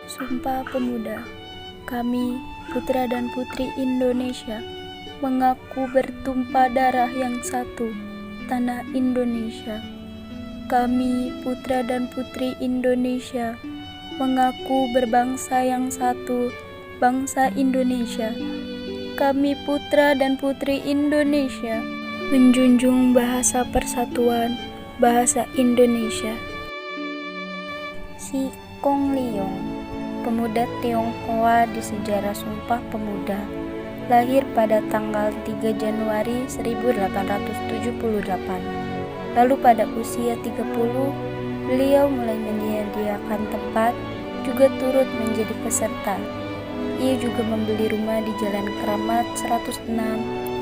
Sumpah Pemuda. Kami, putra dan putri Indonesia, mengaku bertumpah darah yang satu, tanah Indonesia. Kami, putra dan putri Indonesia, mengaku berbangsa yang satu, bangsa Indonesia. Kami, putra dan putri Indonesia, menjunjung bahasa persatuan, bahasa Indonesia. Si Kong Liong, pemuda Tionghoa di sejarah Sumpah Pemuda, lahir pada tanggal 3 Januari 1878. Lalu pada usia 30, beliau mulai menyediakan tempat, juga turut menjadi peserta. Ia juga membeli rumah di Jalan Keramat 106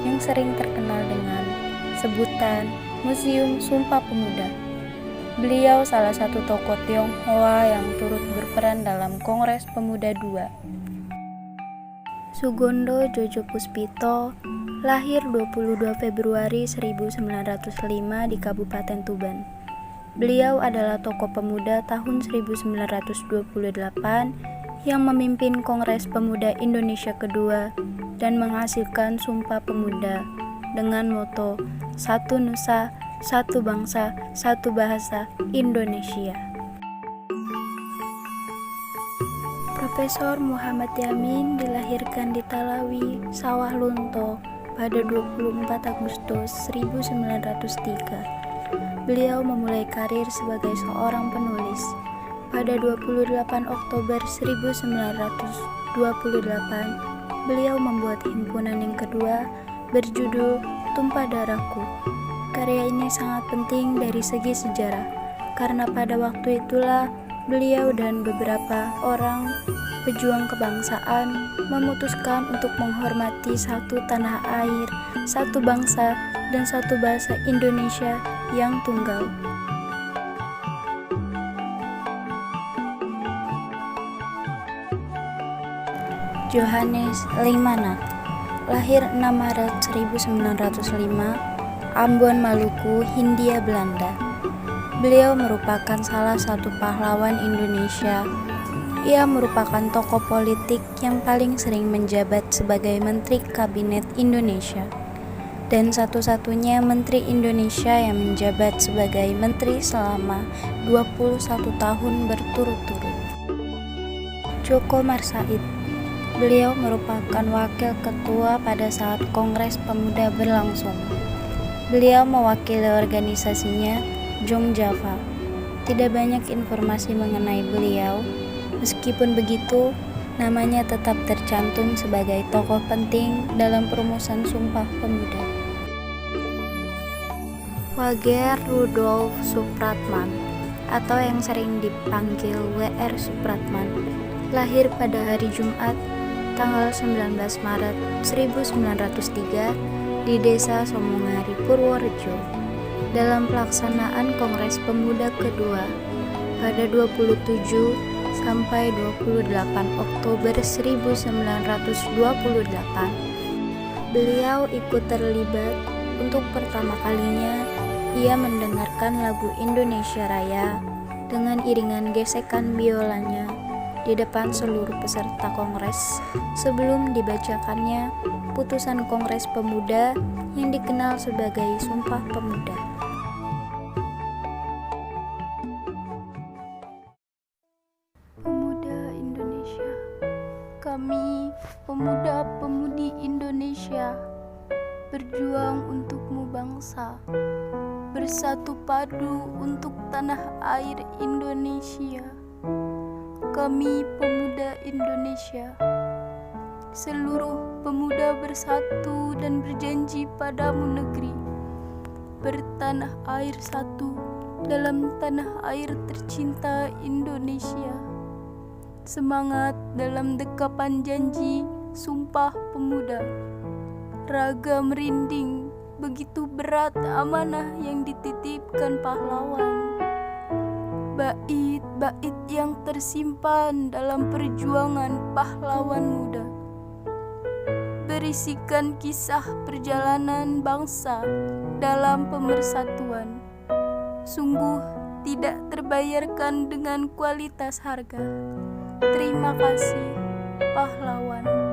yang sering terkenal dengan sebutan Museum Sumpah Pemuda. Beliau salah satu tokoh Tionghoa yang turut berperan dalam Kongres Pemuda II. Sugondo Jojo Puspito lahir 22 Februari 1905 di Kabupaten Tuban. Beliau adalah tokoh pemuda tahun 1928 yang memimpin Kongres Pemuda Indonesia kedua dan menghasilkan Sumpah Pemuda dengan moto Satu Nusa, Satu Bangsa, Satu Bahasa, Indonesia. Profesor Muhammad Yamin dilahirkan di Talawi, Sawah Lunto pada 24 Agustus 1903. Beliau memulai karir sebagai seorang penulis. Pada 28 Oktober 1928, beliau membuat himpunan yang kedua berjudul Tumpah Darahku. Karya ini sangat penting dari segi sejarah, karena pada waktu itulah beliau dan beberapa orang pejuang kebangsaan memutuskan untuk menghormati satu tanah air, satu bangsa, dan satu bahasa Indonesia yang tunggal. Johannes Leimana, lahir 6 Maret 1905, Ambon, Maluku, Hindia Belanda. Beliau merupakan salah satu pahlawan Indonesia. Ia merupakan tokoh politik yang paling sering menjabat sebagai Menteri Kabinet Indonesia dan satu-satunya Menteri Indonesia yang menjabat sebagai Menteri selama 21 tahun berturut-turut. Djoko Marsaid. Beliau merupakan wakil ketua pada saat Kongres Pemuda berlangsung. Beliau mewakili organisasinya Jong Java. Tidak banyak informasi mengenai beliau. Meskipun begitu, namanya tetap tercantum sebagai tokoh penting dalam perumusan Sumpah Pemuda. Wage Rudolf Supratman, atau yang sering dipanggil W.R. Supratman, lahir pada hari Jumat, tanggal 19 Maret 1903 di Desa Somongari, Purworejo, dalam pelaksanaan Kongres Pemuda kedua pada 27 sampai 28 Oktober 1928. Beliau ikut terlibat untuk pertama kalinya. Ia mendengarkan lagu Indonesia Raya dengan iringan gesekan biolanya di depan seluruh peserta kongres sebelum dibacakannya putusan Kongres Pemuda yang dikenal sebagai Sumpah Pemuda. Pemuda Indonesia. Kami, pemuda-pemudi Indonesia, berjuang untukmu bangsa, bersatu padu untuk tanah air Indonesia. Kami pemuda Indonesia, seluruh pemuda bersatu dan berjanji padamu negeri, bertanah air satu dalam tanah air tercinta Indonesia. Semangat dalam dekapan janji Sumpah Pemuda. Raga merinding, begitu berat amanah yang dititipkan pahlawan. Bait-bait yang tersimpan dalam perjuangan pahlawan muda, berisikan kisah perjalanan bangsa dalam pemersatuan. Sungguh tidak terbayarkan dengan kualitas harga. Terima kasih, pahlawan.